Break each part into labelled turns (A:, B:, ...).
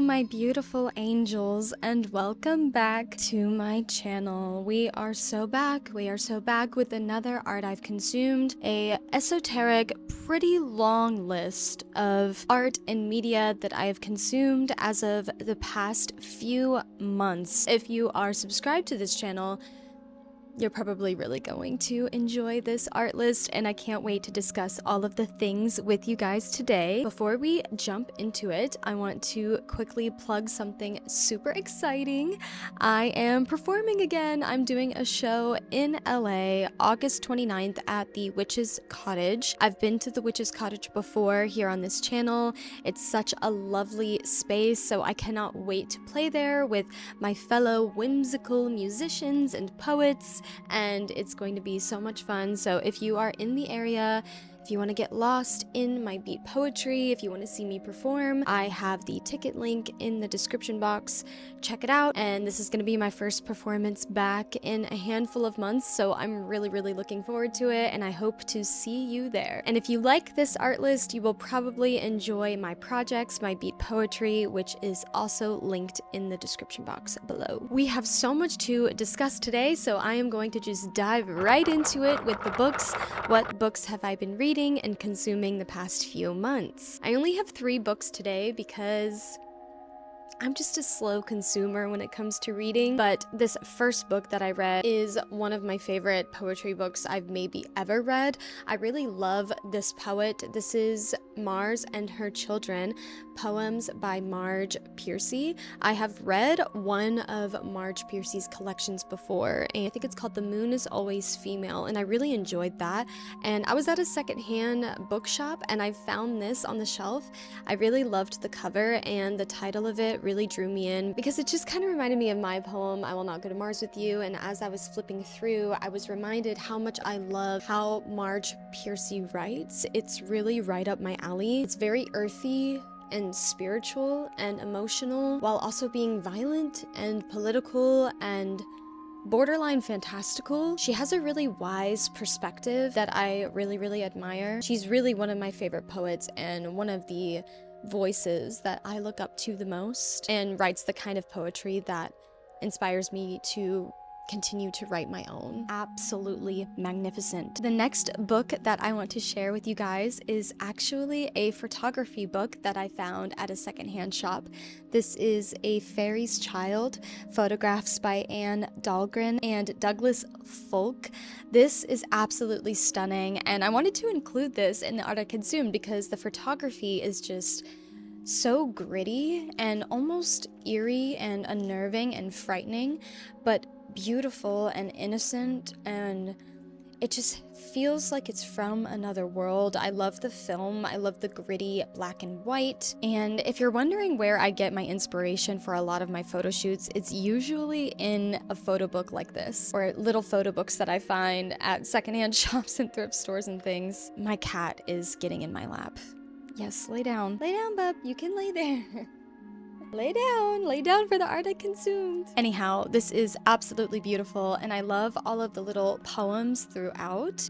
A: Hello my beautiful angels, and welcome back to my channel. We are so back with another art I've consumed, a esoteric, pretty long list of art and media that I have consumed as of the past few months. If you are subscribed to this channel, you're probably really going to enjoy this art list, and I can't wait to discuss all of the things with you guys today. Before we jump into it, I want to quickly plug something super exciting. I am performing again. I'm doing a show in LA, August 29th at the Witch's Cottage. I've been to the Witch's Cottage before here on this channel. It's such a lovely space, so I cannot wait to play there with my fellow whimsical musicians and poets, and it's going to be so much fun. So if you are in the area, if you want to get lost in my beat poetry, if you want to see me perform, I have the ticket link in the description box. Check it out. And this is going to be my first performance back in a handful of months, so I'm really looking forward to it, and I hope to see you there. And if you like this art list, you will probably enjoy my projects, my beat poetry, which is also linked in the description box below. We have so much to discuss today, so I am going to just dive right into it with the books. What books have I been reading and consuming the past few months? I only have 3 books today because I'm just a slow consumer when it comes to reading, but this first book that I read is one of my favorite poetry books I've maybe ever read. I really love this poet. This is Mars and Her Children, poems by Marge Piercy. I have read one of Marge Piercy's collections before, and I think it's called The Moon is Always Female, and I really enjoyed that. And I was at a secondhand bookshop and I found this on the shelf. I really loved the cover, and the title of it really drew me in because it just kind of reminded me of my poem, I Will Not Go to Mars With You. And as I was flipping through, I was reminded how much I love how Marge Piercy writes. It's really right up my alley. It's very earthy and spiritual and emotional, while also being violent and political and borderline fantastical. She has a really wise perspective that I really admire. She's really one of my favorite poets and one of the voices that I look up to the most, and writes the kind of poetry that inspires me to continue to write my own. Absolutely magnificent. The next book that I want to share with you guys is actually a photography book that I found at a secondhand shop. This is A Fairy's Child, photographs by Anne Dahlgren and Douglas Folk. This is absolutely stunning, and I wanted to include this in the art I consumed because the photography is just so gritty and almost eerie and unnerving and frightening, but beautiful and innocent, and it just feels like it's from another world. I love the film. I love the gritty black and white. And if you're wondering where I get my inspiration for a lot of my photo shoots, it's usually in a photo book like this, or little photo books that I find at secondhand shops and thrift stores and things. My cat is getting in my lap. Yes, lay down. Lay down, bub. You can lay there. Lay down for the art I consumed. Anyhow, this is absolutely beautiful, and I love all of the little poems throughout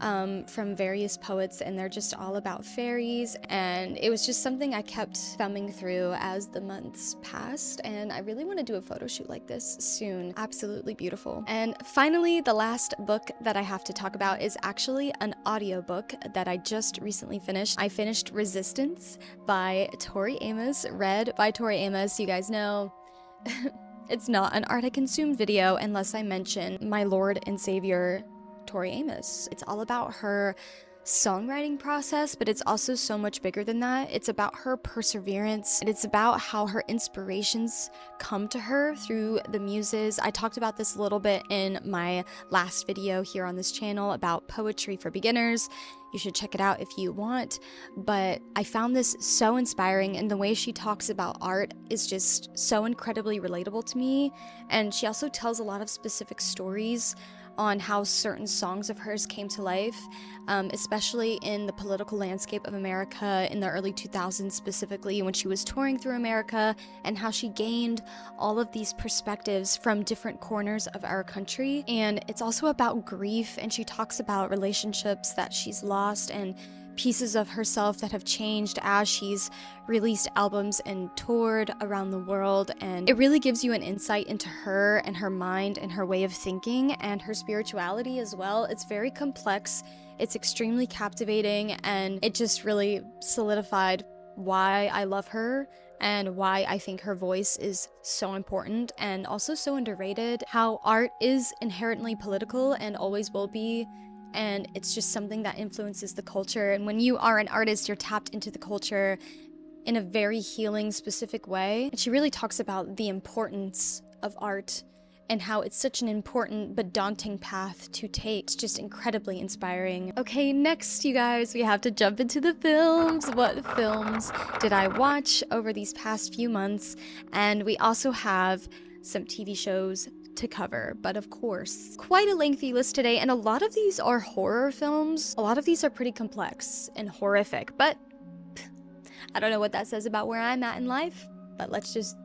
A: from various poets, and they're just all about fairies, and it was just something I kept thumbing through as the months passed, and I really want to do a photo shoot like this soon. Absolutely beautiful. And finally, the last book that I have to talk about is actually an audiobook that I just recently finished. I finished Resistance by Tori Amos, read by Tori Amos. You guys know it's not an art I consumed video unless I mention my Lord and Savior Tori Amos. It's all about her songwriting process, but it's also so much bigger than that. It's about her perseverance, and it's about how her inspirations come to her through the muses. I talked about this a little bit in my last video here on this channel about poetry for beginners. You should check it out if you want, but I found this so inspiring, and the way she talks about art is just so incredibly relatable to me. And she also tells a lot of specific stories on how certain songs of hers came to life. especially in the political landscape of America in the early 2000s, specifically when she was touring through America, and how she gained all of these perspectives from different corners of our country. And it's also about grief, and she talks about relationships that she's lost and pieces of herself that have changed as she's released albums and toured around the world. And it really gives you an insight into her and her mind and her way of thinking and her spirituality as well. It's very complex, it's extremely captivating, and it just really solidified why I love her and why I think her voice is so important and also so underrated. How art is inherently political and always will be, and it's just something that influences the culture. And when you are an artist, you're tapped into the culture in a very healing, specific way. And she really talks about the importance of art and how it's such an important but daunting path to take. It's just incredibly inspiring. Okay, next, you guys, we have to jump into the films. What films did I watch over these past few months? And we also have some TV shows to cover, but of course, quite a lengthy list today, and a lot of these are horror films. A lot of these are pretty complex and horrific, but I don't know what that says about where I'm at in life, but let's just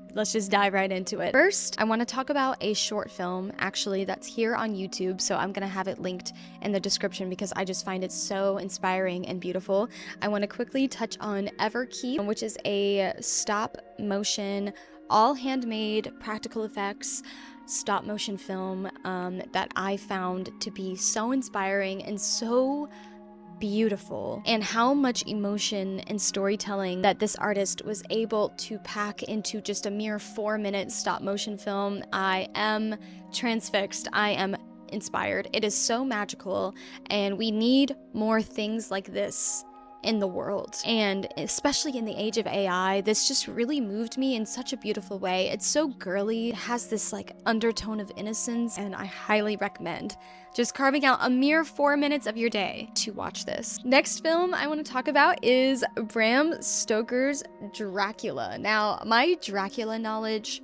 A: dive right into it. First, I want to talk about a short film, actually, that's here on YouTube, so I'm gonna have it linked in the description because I just find it so inspiring and beautiful. I want to quickly touch on Everkeep, which is a stop motion, all handmade practical effects stop motion film that I found to be so inspiring and so beautiful, and how much emotion and storytelling that this artist was able to pack into just a mere 4-minute stop motion film. I am transfixed. I am inspired. It is so magical, and we need more things like this in the world, and especially in the age of AI. This just really moved me in such a beautiful way. It's so girly, it has this like undertone of innocence, and I highly recommend just carving out a mere 4 minutes of your day to watch this. Next film I want to talk about is Bram Stoker's Dracula. Now, my Dracula knowledge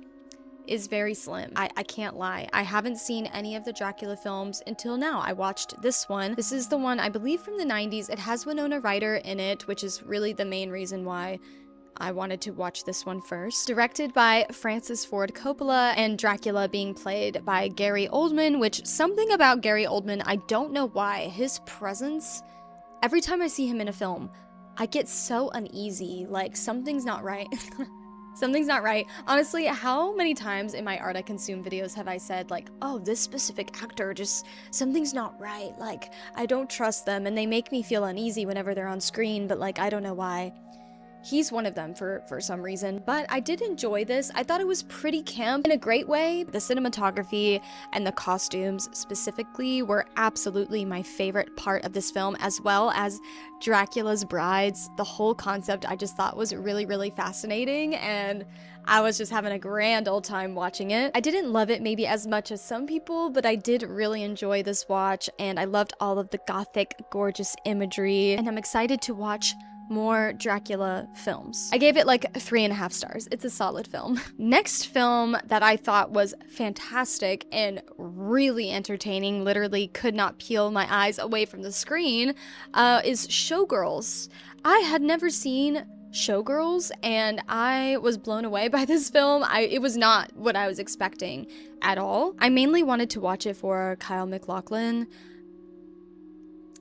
A: is very slim. I can't lie. I haven't seen any of the Dracula films until now. I watched this one. This is the one, I believe, from the 90s. It has Winona Ryder in it, which is really the main reason why I wanted to watch this one first. Directed by Francis Ford Coppola, and Dracula being played by Gary Oldman, which something about Gary Oldman, I don't know why, his presence, every time I see him in a film, I get so uneasy, like something's not right. Something's not right. Honestly, how many times in my art I consume videos have I said like, oh, this specific actor, just something's not right. Like, I don't trust them, and they make me feel uneasy whenever they're on screen, but like, I don't know why. He's one of them for some reason, but I did enjoy this. I thought it was pretty camp in a great way. The cinematography and the costumes specifically were absolutely my favorite part of this film, as well as Dracula's brides. The whole concept I just thought was really, really fascinating, and I was just having a grand old time watching it. I didn't love it maybe as much as some people, but I did really enjoy this watch, and I loved all of the gothic, gorgeous imagery, and I'm excited to watch more Dracula films. I gave it like 3.5 stars. It's a solid film. Next film that I thought was fantastic and really entertaining, literally could not peel my eyes away from the screen, is Showgirls. I had never seen Showgirls, and I was blown away by this film. It was not what I was expecting at all. I mainly wanted to watch it for Kyle MacLachlan,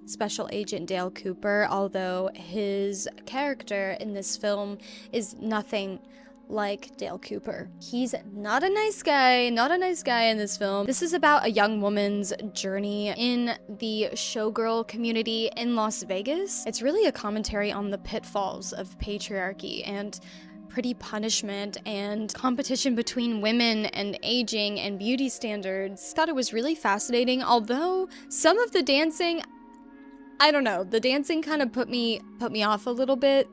A: Special Agent Dale Cooper, although his character in this film is nothing like Dale Cooper. He's not a nice guy in this film. This is about a young woman's journey in the showgirl community in Las Vegas. It's really a commentary on the pitfalls of patriarchy and pretty punishment and competition between women and aging and beauty standards. Thought it was really fascinating, although some of the dancing, I don't know, the dancing kind of put me off a little bit.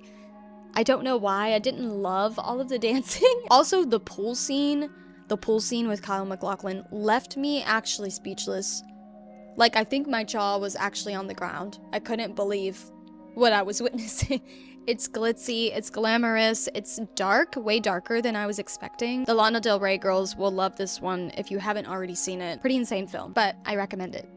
A: I don't know why. I didn't love all of the dancing. Also, the pool scene with Kyle MacLachlan left me actually speechless. Like, I think my jaw was actually on the ground. I couldn't believe what I was witnessing. It's glitzy, it's glamorous, it's dark, way darker than I was expecting. The Lana Del Rey girls will love this one if you haven't already seen it. Pretty insane film, but I recommend it.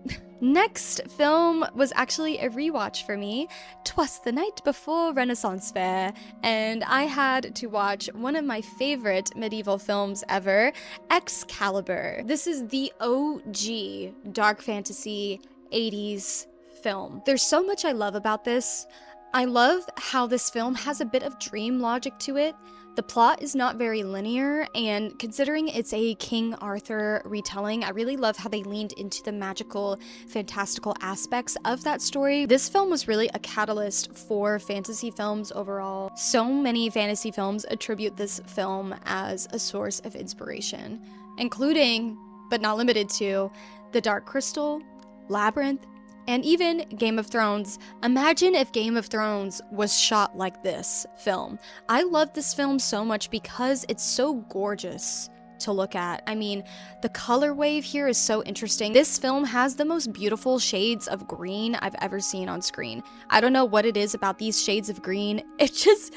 A: Next film was actually a rewatch for me. 'Twas the night before Renaissance Fair, and I had to watch one of my favorite medieval films ever, Excalibur. This is the OG dark fantasy 80s film. There's so much I love about this. I love how this film has a bit of dream logic to it. The plot is not very linear, and considering it's a King Arthur retelling, I really love how they leaned into the magical, fantastical aspects of that story. This film was really a catalyst for fantasy films overall. So many fantasy films attribute this film as a source of inspiration, including, but not limited to, The Dark Crystal, Labyrinth, and even Game of Thrones. Imagine if Game of Thrones was shot like this film. I love this film so much because it's so gorgeous to look at. I mean, the color wave here is so interesting. This film has the most beautiful shades of green I've ever seen on screen. I don't know what it is about these shades of green. It just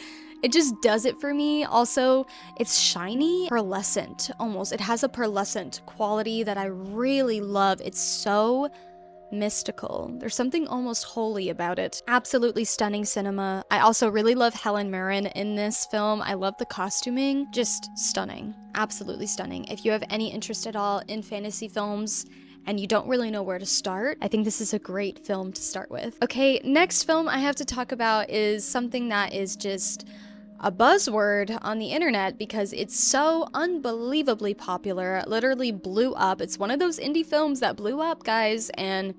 A: does it for me. Also, it's shiny, pearlescent almost. It has a pearlescent quality that I really love. It's so mystical. There's something almost holy about it. Absolutely stunning cinema. I also really love Helen Mirren in this film. I love the costuming. Just stunning. Absolutely stunning. If you have any interest at all in fantasy films and you don't really know where to start, I think this is a great film to start with. Okay, next film I have to talk about is something that is just a buzzword on the internet because it's so unbelievably popular. It literally blew up. It's one of those indie films that blew up, guys, and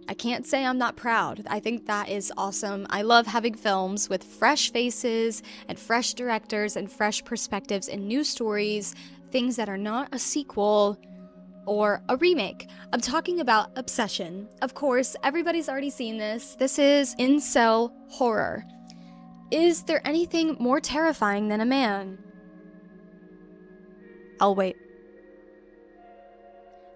A: I can't say I'm not proud. I think that is awesome. I love having films with fresh faces and fresh directors and fresh perspectives and new stories, things that are not a sequel or a remake. I'm talking about Obsession. Of course, everybody's already seen this. This is incel horror. Is there anything more terrifying than a man? I'll wait.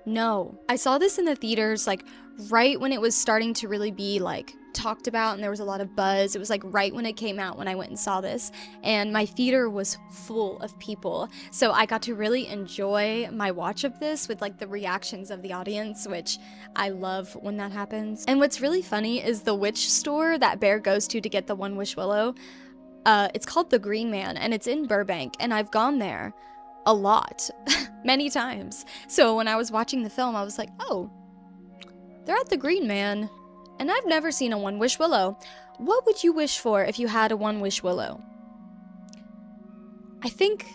A: No. I saw this in the theaters, like, right when it was starting to really be, like, talked about and there was a lot of buzz. It was, like, right when it came out when I went and saw this. And my theater was full of people. So I got to really enjoy my watch of this with, like, the reactions of the audience, which I love when that happens. And what's really funny is the witch store that Bear goes to get the One Wish Willow. It's called The Green Man, and it's in Burbank, and I've gone there a lot, many times. So when I was watching the film, I was like, oh, they're at The Green Man, and I've never seen a One Wish Willow. What would you wish for if you had a One Wish Willow? I think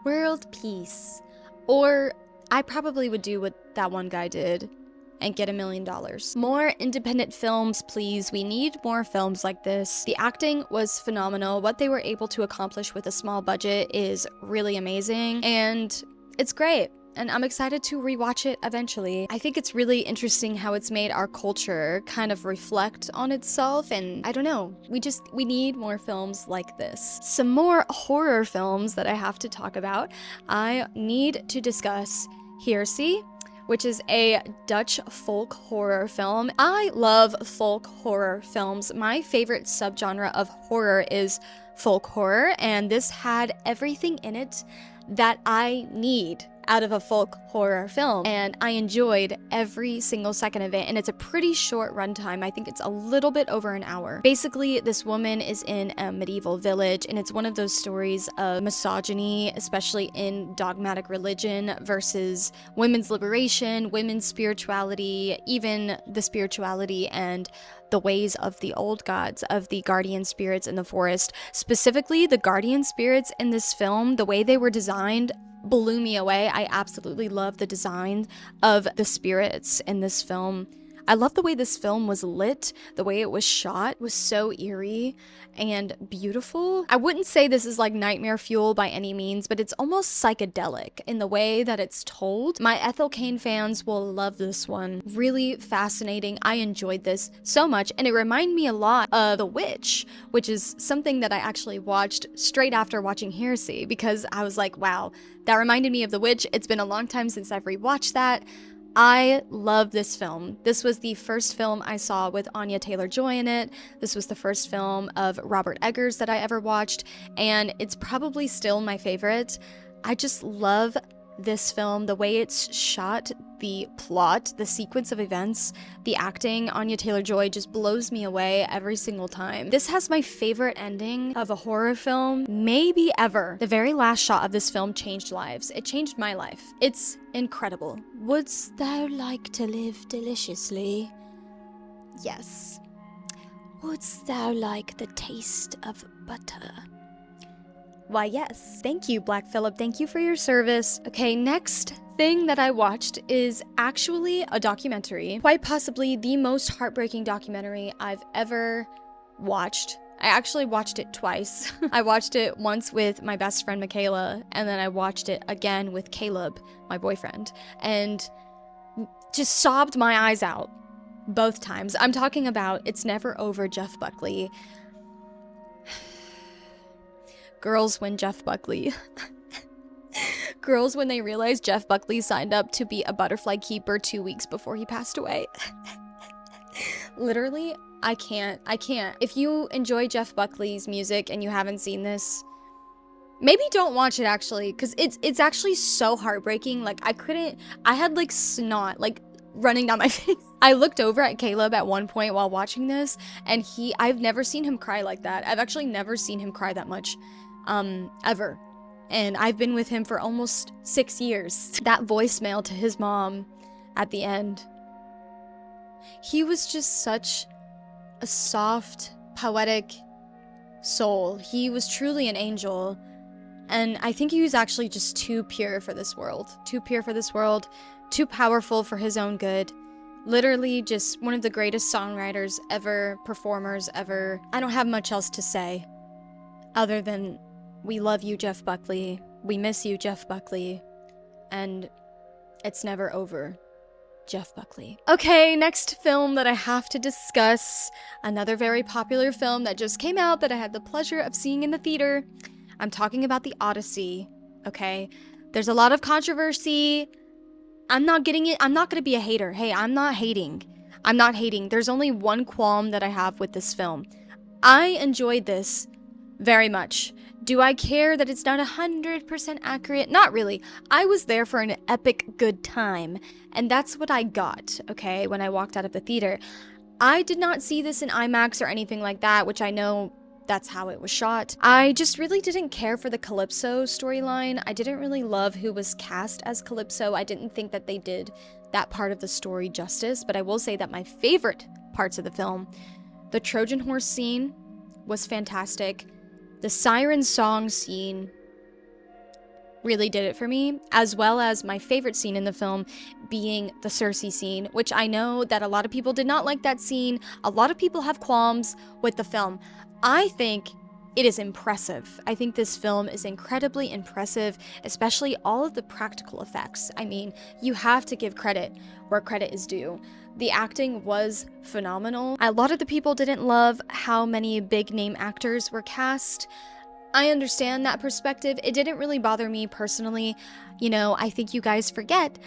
A: world peace. Or I probably would do what that one guy did and get $1 million. More independent films, please. We need more films like this. The acting was phenomenal. What they were able to accomplish with a small budget is really amazing, and it's great. And I'm excited to rewatch it eventually. I think it's really interesting how it's made our culture kind of reflect on itself, and I don't know, we need more films like this. Some more horror films that I have to talk about. I need to discuss HIIII, which is a Dutch folk horror film. I love folk horror films. My favorite subgenre of horror is folk horror, and this had everything in it that I need out of a folk horror film, and I enjoyed every single second of it, and it's a pretty short runtime. I think it's a little bit over an hour. Basically, this woman is in a medieval village, and it's one of those stories of misogyny, especially in dogmatic religion, versus women's liberation, women's spirituality, even the spirituality and the ways of the old gods, of the guardian spirits in the forest. Specifically, the guardian spirits in this film, the way they were designed blew me away. I absolutely love the design of the spirits in this film. I love the way this film was lit, the way it was shot was so eerie and beautiful. I wouldn't say this is like nightmare fuel by any means, but it's almost psychedelic in the way that it's told. My Ethel Cain fans will love this one. Really fascinating. I enjoyed this so much, and it reminded me a lot of The Witch, which is something that I actually watched straight after watching HIIII, because I was like, wow, that reminded me of The Witch. It's been a long time since I've rewatched that. I love this film. This was the first film I saw with Anya Taylor-Joy in it. This was the first film of Robert Eggers that I ever watched, and it's probably still my favorite. I just love this film, the way it's shot, the plot, the sequence of events, the acting. Anya Taylor-Joy just blows me away every single time. This has my favorite ending of a horror film, maybe ever. The very last shot of this film changed lives. It changed my life. It's incredible. Wouldst thou like to live deliciously? Yes. Wouldst thou like the taste of butter? Why, yes. Thank you, Black Phillip. Thank you for your service. Okay, next thing that I watched is actually a documentary. Quite possibly the most heartbreaking documentary I've ever watched. I actually watched it twice. I watched it once with my best friend Michaela, and then I watched it again with Caleb, my boyfriend, and just sobbed my eyes out both times. I'm talking about It's Never Over, Jeff Buckley. Girls when Jeff Buckley. Girls when they realized Jeff Buckley signed up to be a butterfly keeper 2 weeks before he passed away. Literally, I can't. If you enjoy Jeff Buckley's music and you haven't seen this, maybe don't watch it actually, because it's actually so heartbreaking. Like, I had like snot, like, running down my face. I looked over at Caleb at one point while watching this, and I've never seen him cry like that. I've actually never seen him cry that much, ever. And I've been with him for almost 6 years. That voicemail to his mom at the end. He was just such a soft, poetic soul. He was truly an angel. And I think he was actually just too pure for this world. Too pure for this world. Too powerful for his own good. Literally just one of the greatest songwriters ever, performers ever. I don't have much else to say other than we love you, Jeff Buckley. We miss you, Jeff Buckley. And it's never over, Jeff Buckley. Okay, next film that I have to discuss. Another very popular film that just came out that I had the pleasure of seeing in the theater. I'm talking about The Odyssey, okay? There's a lot of controversy. I'm not getting it. I'm not going to be a hater. Hey, I'm not hating. I'm not hating. There's only one qualm that I have with this film. I enjoyed this very much. Do I care that it's not 100% accurate? Not really. I was there for an epic good time, and that's what I got, okay, when I walked out of the theater. I did not see this in IMAX or anything like that, which I know that's how it was shot. I just really didn't care for the Calypso storyline. I didn't really love who was cast as Calypso. I didn't think that they did that part of the story justice, but I will say that my favorite parts of the film, the Trojan horse scene was fantastic. The siren song scene really did it for me, as well as my favorite scene in the film being the Cersei scene, which I know that a lot of people did not like that scene. A lot of people have qualms with the film. I think it is impressive. I think this film is incredibly impressive, especially all of the practical effects. I mean, you have to give credit where credit is due. The acting was phenomenal. A lot of the people didn't love how many big name actors were cast. I understand that perspective. It didn't really bother me personally. You know, I think you guys forget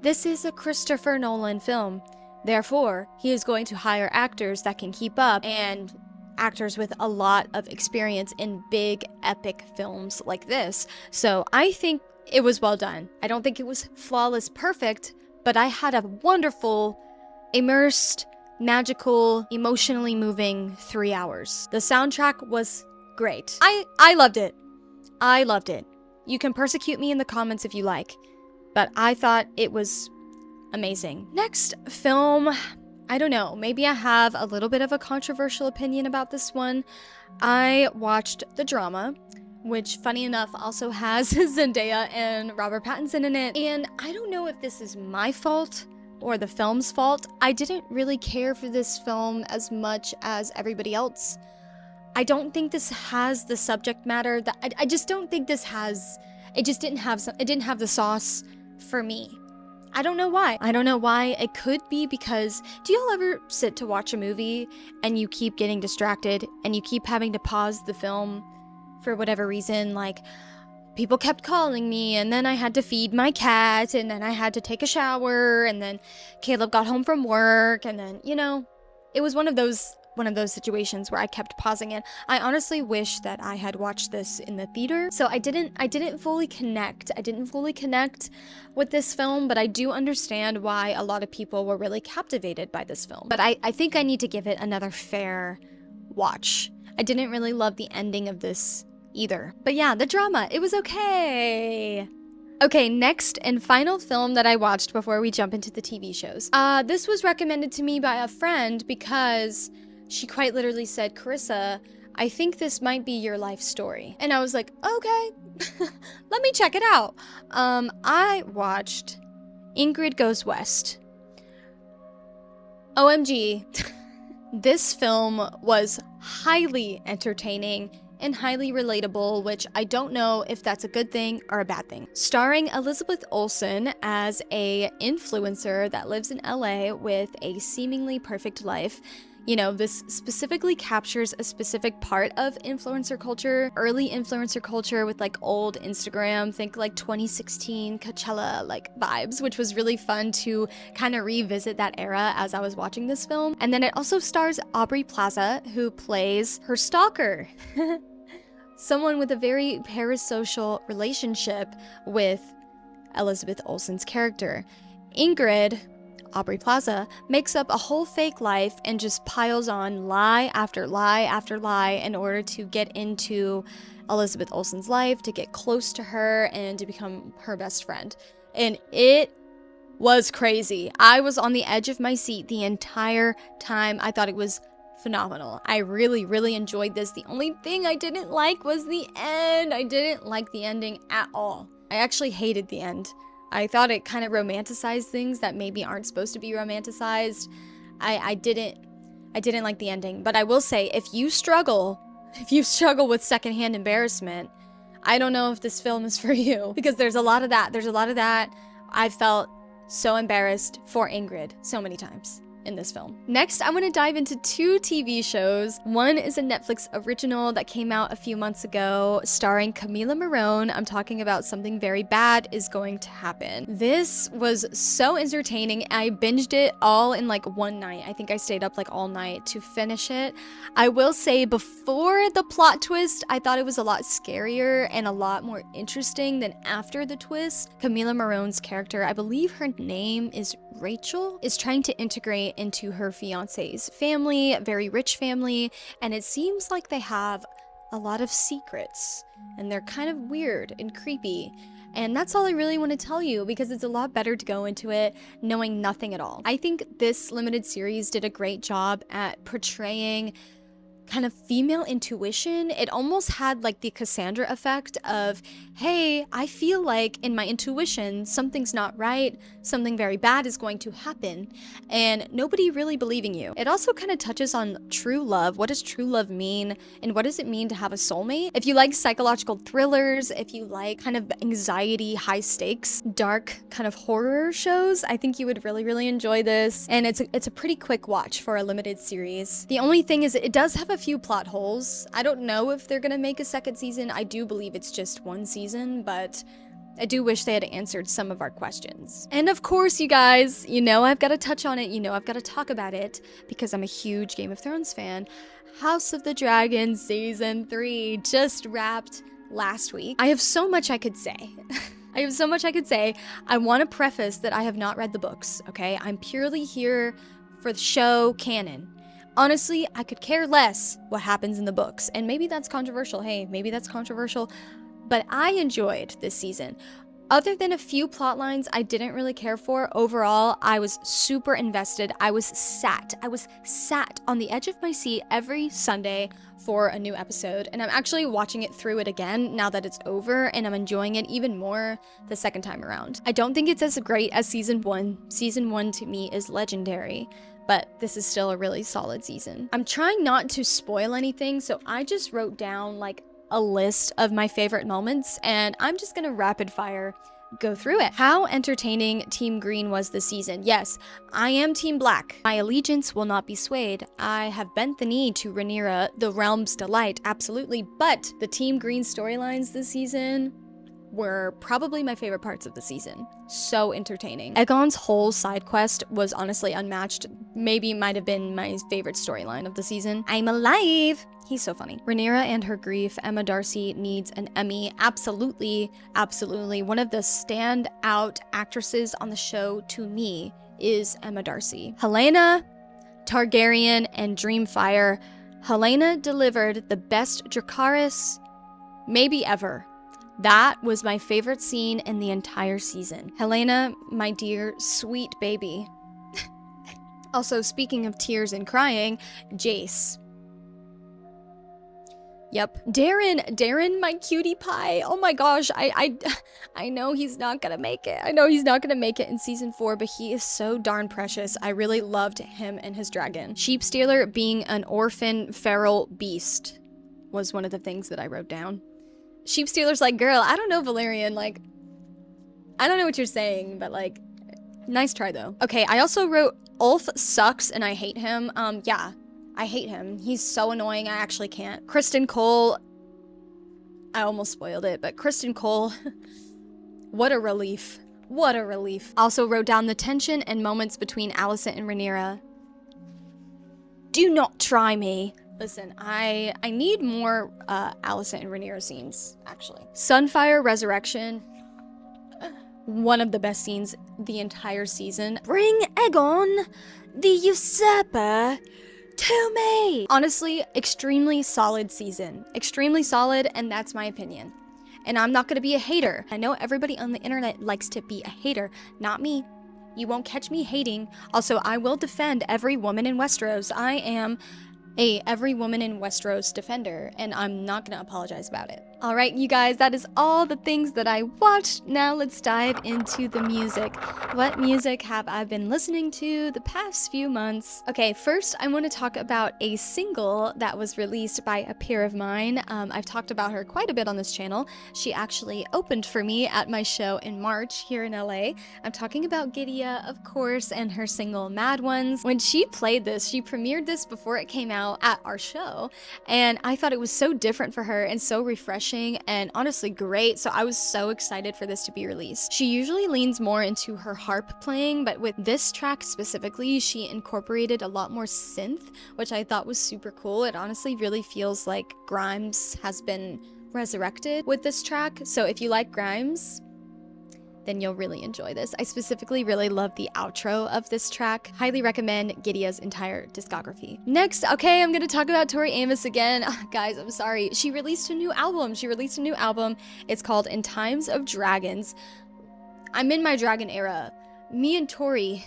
A: this is a Christopher Nolan film. Therefore, he is going to hire actors that can keep up and actors with a lot of experience in big epic films like this. So I think it was well done. I don't think it was flawless perfect, but I had a wonderful, immersed, magical, emotionally moving 3 hours. The soundtrack was great. I loved it. I loved it. You can persecute me in the comments if you like, but I thought it was amazing. Next film, I don't know, maybe I have a little bit of a controversial opinion about this one. I watched the drama, which funny enough also has Zendaya and Robert Pattinson in it, and I don't know if this is my fault or the film's fault. I didn't really care for this film as much as everybody else. I don't think this has the subject matter that I just don't think this has. It just didn't have it didn't have the sauce for me. I don't know why. I don't know why. It could be because, do y'all ever sit to watch a movie and you keep getting distracted and you keep having to pause the film for whatever reason? Like, people kept calling me, and then I had to feed my cat, and then I had to take a shower, and then Caleb got home from work, and then, you know, it was one of those one of those situations where I kept pausing it. I honestly wish that I had watched this in the theater. So I didn't fully connect. I didn't fully connect with this film, but I do understand why a lot of people were really captivated by this film. But I think I need to give it another fair watch. I didn't really love the ending of this either. But yeah, the drama, it was okay. Okay, next and final film that I watched before we jump into the TV shows. This was recommended to me by a friend because she quite literally said, Karissa, I think this might be your life story. And I was like, okay, let me check it out. I watched Ingrid Goes West. OMG. This film was highly entertaining and highly relatable, which I don't know if that's a good thing or a bad thing. Starring Elizabeth Olsen as a influencer that lives in LA with a seemingly perfect life. You know, this specifically captures a specific part of influencer culture, early influencer culture with like old Instagram, think like 2016 Coachella like vibes, which was really fun to kind of revisit that era as I was watching this film. And then it also stars Aubrey Plaza, who plays her stalker. Someone with a very parasocial relationship with Elizabeth Olsen's character. Ingrid, Aubrey Plaza, makes up a whole fake life and just piles on lie after lie after lie in order to get into Elizabeth Olsen's life, to get close to her, and to become her best friend. And it was crazy. I was on the edge of my seat the entire time. I thought it was phenomenal. I really, really enjoyed this. The only thing I didn't like was the end. I didn't like the ending at all. I actually hated the end. I thought it kind of romanticized things that maybe aren't supposed to be romanticized. I didn't like the ending. But I will say, if you struggle with secondhand embarrassment, I don't know if this film is for you, because there's a lot of that. I felt so embarrassed for Ingrid so many times in this film. Next, I want to dive into 2 TV shows. One is a Netflix original that came out a few months ago starring Camila Morrone. I'm talking about Something Very Bad Is Going to Happen. This was so entertaining. I binged it all in like one night. I think I stayed up like all night to finish it. I will say, before the plot twist, I thought it was a lot scarier and a lot more interesting than after the twist. Camila Morrone's character, I believe her name is Rachel, is trying to integrate into her fiance's family, a very rich family, and it seems like they have a lot of secrets, and they're kind of weird and creepy. And that's all I really want to tell you, because it's a lot better to go into it knowing nothing at all. I think this limited series did a great job at portraying kind of female intuition. It almost had like the Cassandra effect of, hey, I feel like in my intuition something's not right, something very bad is going to happen, and nobody really believing you. It also kind of touches on true love. What does true love mean, and what does it mean to have a soulmate? If you like psychological thrillers, if you like kind of anxiety, high stakes, dark kind of horror shows, I think you would really, really enjoy this. And it's a pretty quick watch for a limited series. The only thing is, it does have a few plot holes. I don't know if they're gonna make a second season. I do believe it's just one season, but I do wish they had answered some of our questions. And of course, you guys, you know I've got to touch on it, you know I've got to talk about it, because I'm a huge Game of Thrones fan. House of the Dragon Season 3 just wrapped last week. I have so much I could say. I have so much I could say. I want to preface that I have not read the books, okay? I'm purely here for the show canon. Honestly, I could care less what happens in the books, and maybe that's controversial. Hey, maybe that's controversial, but I enjoyed this season. Other than a few plot lines I didn't really care for, overall, I was super invested. I was sat on the edge of my seat every Sunday for a new episode, and I'm actually watching it through it again now that it's over, and I'm enjoying it even more the second time around. I don't think it's as great as season 1. Season 1 to me is legendary, but this is still a really solid season. I'm trying not to spoil anything, so I just wrote down like a list of my favorite moments, and I'm just gonna rapid fire go through it. How entertaining Team Green was this season. Yes, I am Team Black. My allegiance will not be swayed. I have bent the knee to Rhaenyra, the realm's delight, absolutely, but the Team Green storylines this season, were probably my favorite parts of the season. So entertaining. Aegon's whole side quest was honestly unmatched. Maybe might have been my favorite storyline of the season. I'm alive! He's so funny. Rhaenyra and her grief. Emma Darcy needs an Emmy. Absolutely, absolutely. One of the standout actresses on the show to me is Emma Darcy. Helaena Targaryen and Dreamfire. Helaena delivered the best Dracarys maybe ever. That was my favorite scene in the entire season. Helaena, my dear, sweet baby. Also, speaking of tears and crying, Jace. Yep. Darren, my cutie pie. Oh my gosh, I know he's not gonna make it. I know he's not gonna make it in season 4, but he is so darn precious. I really loved him and his dragon. Sheepstealer being an orphan feral beast was one of the things that I wrote down. Sheepstealer's like, girl, I don't know, Valerian, like, I don't know what you're saying, but like, nice try though. Okay, I also wrote, Ulf sucks and I hate him. Yeah. I hate him. He's so annoying, I actually can't. Kristen Cole, I almost spoiled it, but Kristen Cole, what a relief. What a relief. Also wrote down the tension and moments between Alicent and Rhaenyra. Do not try me. Listen, I need more Alicent and Rhaenyra scenes, actually. Sunfire Resurrection, one of the best scenes the entire season. Bring Aegon, the usurper, to me. Honestly, extremely solid season. Extremely solid, and that's my opinion. And I'm not gonna be a hater. I know everybody on the internet likes to be a hater. Not me. You won't catch me hating. Also, I will defend every woman in Westeros. I am a every woman in Westeros defender, and I'm not gonna apologize about it. All right, you guys, that is all the things that I watched. Now let's dive into the music. What music have I been listening to the past few months? Okay, first I want to talk about a single that was released by a peer of mine. I've talked about her quite a bit on this channel. She actually opened for me at my show in March here in LA. I'm talking about Gideah, of course, and her single Mad Ones. When she played this, she premiered this before it came out at our show, and I thought it was so different for her and so refreshing and honestly great, so I was so excited for this to be released. She usually leans more into her harp playing, but with this track specifically, she incorporated a lot more synth, which I thought was super cool. It honestly really feels like Grimes has been resurrected with this track, so if you like Grimes, then you'll really enjoy this. I specifically really love the outro of this track. Highly recommend Gideah's entire discography. Next, okay, I'm gonna talk about Tori Amos again. Guys, I'm sorry. She released a new album. It's called In Times of Dragons. I'm in my dragon era. Me and Tori,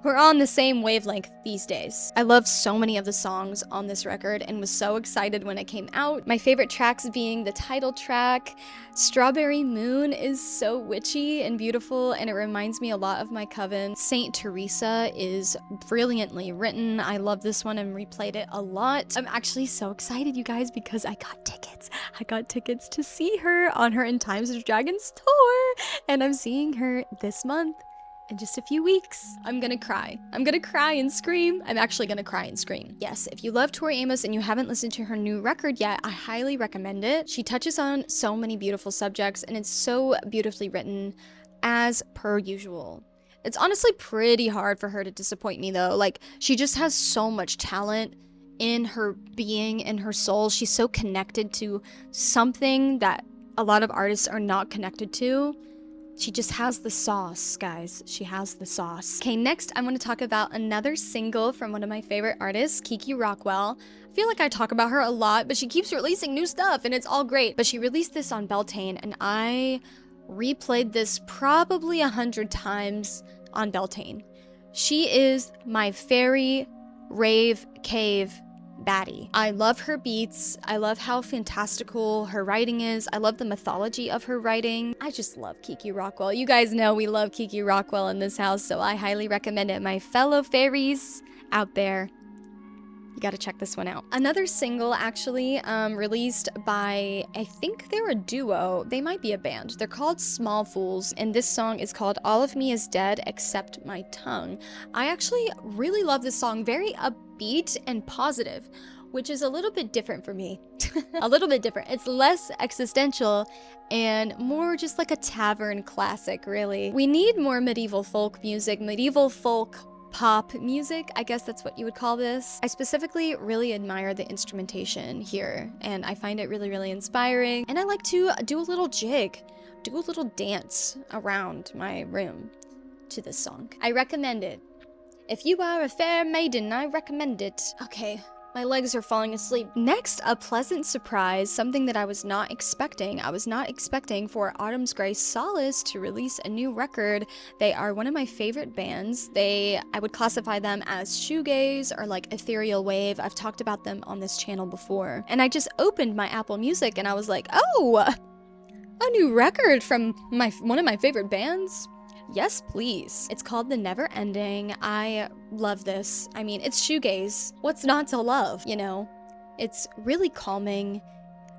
A: we're on the same wavelength these days. I love so many of the songs on this record and was so excited when it came out. My favorite tracks being the title track. Strawberry Moon is so witchy and beautiful, and it reminds me a lot of my coven. Saint Teresa is brilliantly written. I love this one and replayed it a lot. I'm actually so excited, you guys, because I got tickets. I got tickets to see her on her In Times of Dragons tour, and I'm seeing her this month. In just a few weeks. I'm gonna cry. I'm gonna cry and scream. I'm actually gonna cry and scream. Yes, if you love Tori Amos and you haven't listened to her new record yet, I highly recommend it. She touches on so many beautiful subjects, and it's so beautifully written, as per usual. It's honestly pretty hard for her to disappoint me though. Like, she just has so much talent in her being, in her soul. She's so connected to something that a lot of artists are not connected to. She just has the sauce, guys. She has the sauce. Okay, next I want to talk about another single from one of my favorite artists, Kiki Rockwell. I feel like I talk about her a lot, but she keeps releasing new stuff and it's all great. But she released this on Beltane, and I replayed this probably 100 times on Beltane. She is my fairy rave cave baddie. I love her beats. I love how fantastical her writing is. I love the mythology of her writing. I just love Kiki Rockwell. You guys know we love Kiki Rockwell in this house, so I highly recommend it. My fellow fairies out there, you gotta check this one out. Another single, actually, released by, I think they're a duo. They might be a band. They're called Small Fools, and this song is called All of Me Is Dead Except My Tongue. I actually really love this song. Very upbeat and positive. which is a little bit different for me. A little bit different. It's less existential and more just like a tavern classic, really. We need more medieval folk music, medieval folk pop music, I guess that's what you would call this. I specifically really admire the instrumentation here, and I find it really, really inspiring. And I like to do a little jig, do a little dance around my room to this song. I recommend it. If you are a fair maiden, I recommend it. Okay, my legs are falling asleep. Next, a pleasant surprise, something that I was not expecting. I was not expecting for Autumn's Grey Solace to release a new record. They are one of my favorite bands. I would classify them as shoegaze or like ethereal wave. I've talked about them on this channel before. And I just opened my Apple Music and I was like, oh, a new record from one of my favorite bands? Yes, please. It's called The Never Ending. I love this. I mean, it's shoegaze. What's not to love, you know? It's really calming.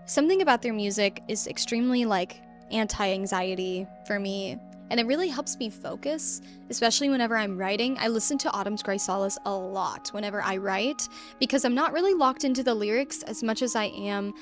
A: Something about their music is extremely, like, anti-anxiety for me. And it really helps me focus, especially whenever I'm writing. I listen to Autumn's Grey Solace a lot whenever I write, because I'm not really locked into the lyrics as much as I am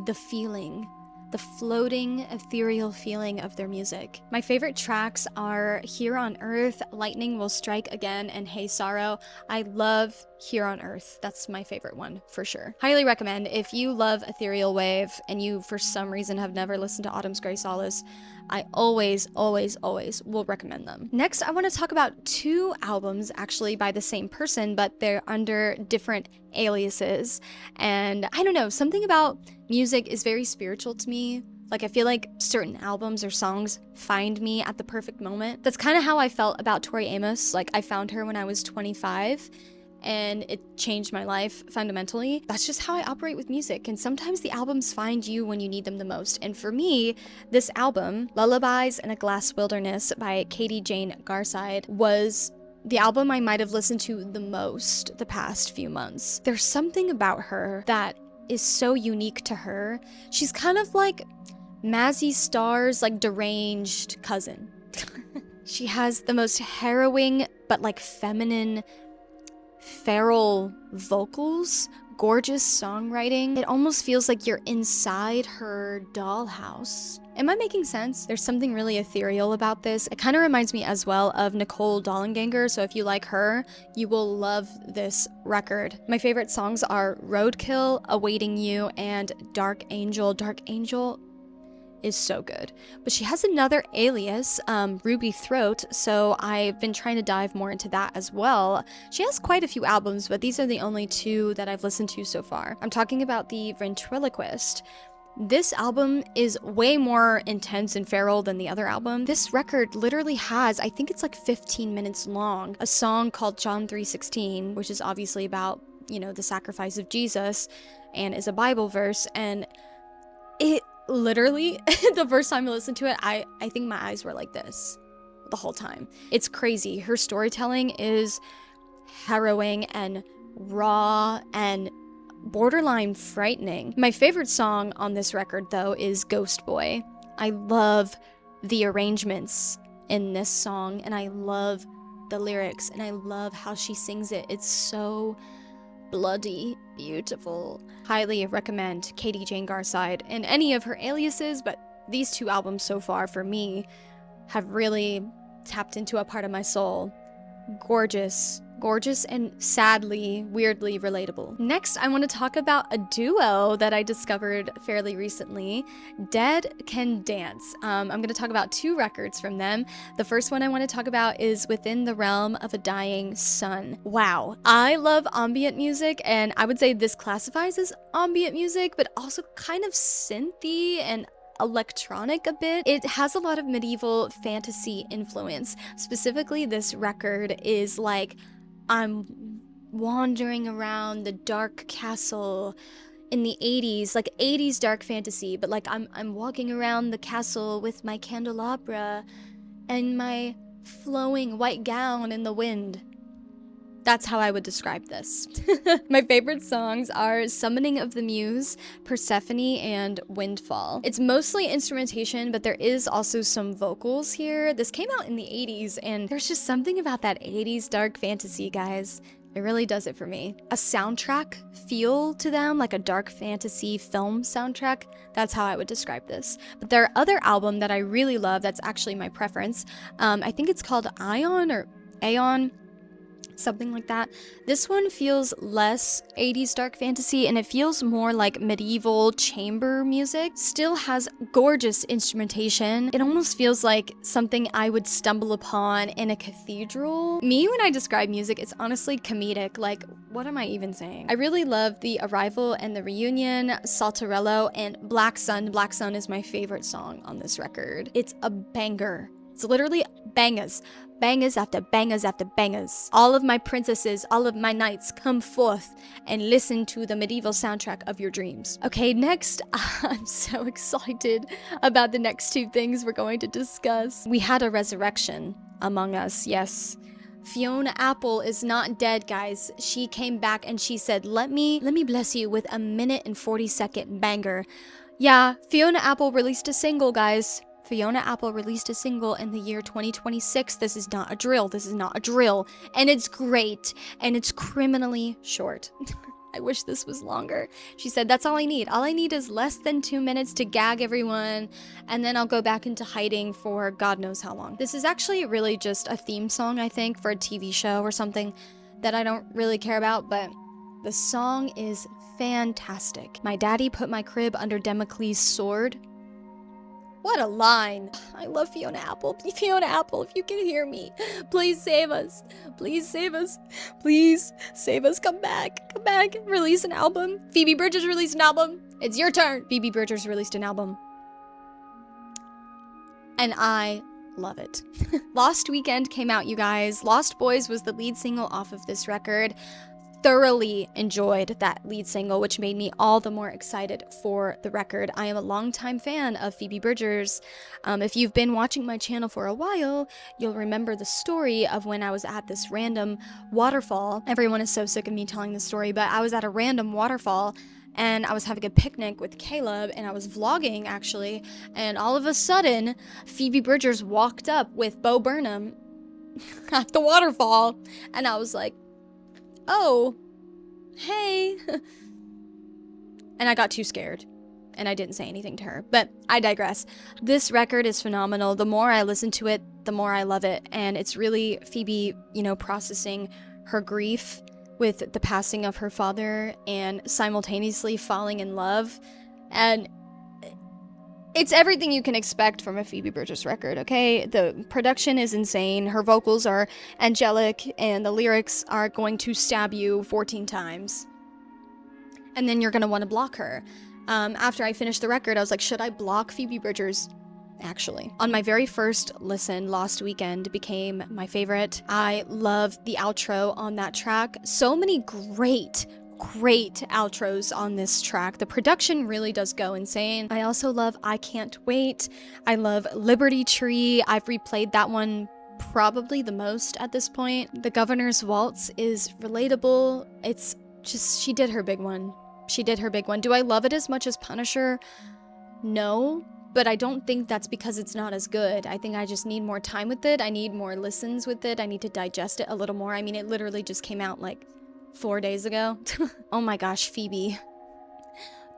A: the feeling. The floating, ethereal feeling of their music. My favorite tracks are Here on Earth, Lightning Will Strike Again, and Hey Sorrow. I love Here on Earth. That's my favorite one, for sure. Highly recommend. If you love ethereal wave and you, for some reason, have never listened to Autumn's Grey Solace, I always, always, always will recommend them. Next, I want to talk about two albums, actually by the same person, but they're under different aliases. And I don't know, something about music is very spiritual to me. Like, I feel like certain albums or songs find me at the perfect moment. That's kind of how I felt about Tori Amos. Like, I found her when I was 25. And it changed my life fundamentally. That's just how I operate with music. And sometimes the albums find you when you need them the most. And for me, this album, Lullabies in a Glass Wilderness by Katie Jane Garside, was the album I might have listened to the most the past few months. There's something about her that is so unique to her. She's kind of like Mazzy Star's like deranged cousin. She has the most harrowing but like feminine feral vocals, gorgeous songwriting. It almost feels like you're inside her dollhouse. Am I making sense? There's something really ethereal about this. It kind of reminds me as well of Nicole Dollanganger, so if you like her, you will love this record. My favorite songs are Roadkill, Awaiting You, and Dark Angel. Dark Angel is so good. But she has another alias, Ruby Throat, so I've been trying to dive more into that as well. She has quite a few albums, but these are the only two that I've listened to so far. I'm talking about the Ventriloquist. This album is way more intense and feral than the other album. This record literally has, I think it's like 15 minutes long, a song called John 3:16, which is obviously about, you know, the sacrifice of Jesus and is a Bible verse, and it literally, the first time I listened to it, I think my eyes were like this the whole time. It's crazy. Her storytelling is harrowing and raw and borderline frightening. My favorite song on this record, though, is Ghost Boy. I love the arrangements in this song, and I love the lyrics, and I love how she sings it. It's so bloody beautiful. Highly recommend Katie Jane Garside and any of her aliases, but these two albums so far for me have really tapped into a part of my soul. Gorgeous and sadly, weirdly relatable. Next, I want to talk about a duo that I discovered fairly recently, Dead Can Dance. I'm going to talk about two records from them. The first one I want to talk about is Within the Realm of a Dying Sun. Wow, I love ambient music, and I would say this classifies as ambient music, but also kind of synthy and electronic a bit. It has a lot of medieval fantasy influence. Specifically, this record is like, I'm wandering around the dark castle in the 80s, like 80s dark fantasy, but like I'm walking around the castle with my candelabra and my flowing white gown in the wind. That's how I would describe this. My favorite songs are Summoning of the Muse, Persephone, and Windfall. It's mostly instrumentation, but there is also some vocals here. This came out in the 80s, and there's just something about that 80s dark fantasy, guys. It really does it for me. A soundtrack feel to them, like a dark fantasy film soundtrack. That's how I would describe this. But their other album that I really love, that's actually my preference, I think it's called Ion or Aeon, something like that. This one feels less 80s dark fantasy and it feels more like medieval chamber music. Still has gorgeous instrumentation. It almost feels like something I would stumble upon in a cathedral. Me, when I describe music, it's honestly comedic. Like, what am I even saying? I really love The Arrival and The Reunion, Saltarello, and Black Sun. Black Sun is my favorite song on this record. It's a banger. It's literally bangers. Bangers after bangers after bangers. All of my princesses, all of my knights, come forth and listen to the medieval soundtrack of your dreams. Okay, next, I'm so excited about the next two things we're going to discuss. We had a resurrection among us, yes. Fiona Apple is not dead, guys. She came back and she said, let me bless you with a 1:40 banger. Yeah, Fiona Apple released a single, guys. Fiona Apple released a single in the year 2026. This is not a drill. This is not a drill. And it's great. And it's criminally short. I wish this was longer. She said, that's all I need. All I need is less than 2 minutes to gag everyone. And then I'll go back into hiding for God knows how long. This is actually really just a theme song, I think, for a TV show or something that I don't really care about. But the song is fantastic. My daddy put my crib under Damocles' sword. What a line. I love Fiona Apple. Fiona Apple, if you can hear me, please save us. Please save us. Please save us. Come back. Come back. Release an album. Phoebe Bridgers released an album. It's your turn. Phoebe Bridgers released an album. And I love it. Lost Weekend came out, you guys. Lost Boys was the lead single off of this record. Thoroughly enjoyed that lead single, which made me all the more excited for the record. I am a longtime fan of Phoebe Bridgers. If you've been watching my channel for a while, you'll remember the story of when I was at this random waterfall. Everyone is so sick of me telling this story, but I was at a random waterfall and I was having a picnic with Caleb and I was vlogging actually, and all of a sudden Phoebe Bridgers walked up with Bo Burnham at the waterfall and I was like, oh, hey. And I got too scared and I didn't say anything to her, but I digress. This record is phenomenal. The more I listen to it, the more I love it. And it's really Phoebe, you know, processing her grief with the passing of her father and simultaneously falling in love. And it's everything you can expect from a Phoebe Bridgers record, okay? The production is insane, her vocals are angelic, and the lyrics are going to stab you 14 times. And then you're gonna want to block her. After I finished the record, I was like, should I block Phoebe Bridgers? Actually. On my very first listen, Lost Weekend became my favorite. I love the outro on that track. So many great outros on this track. The production really does go insane. I also love I Can't Wait. I love Liberty Tree. I've replayed that one probably the most at this point. The Governor's Waltz is relatable. It's just, she did her big one. She did her big one. Do I love it as much as Punisher? No, but I don't think that's because it's not as good. I think I just need more time with it. I need more listens with it. I need to digest it a little more. I mean, it literally just came out like 4 days ago. Oh my gosh, Phoebe.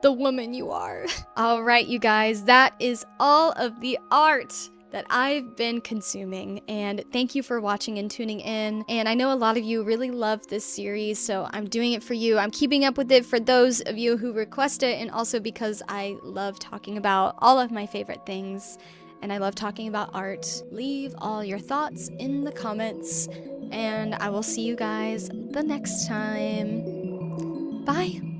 A: The woman you are. All right, you guys, that is all of the art that I've been consuming, and thank you for watching and tuning in. And I know a lot of you really love this series, so I'm doing it for you. I'm keeping up with it for those of you who request it, and also because I love talking about all of my favorite things, and I love talking about art. Leave all your thoughts in the comments, and I will see you guys the next time. Bye.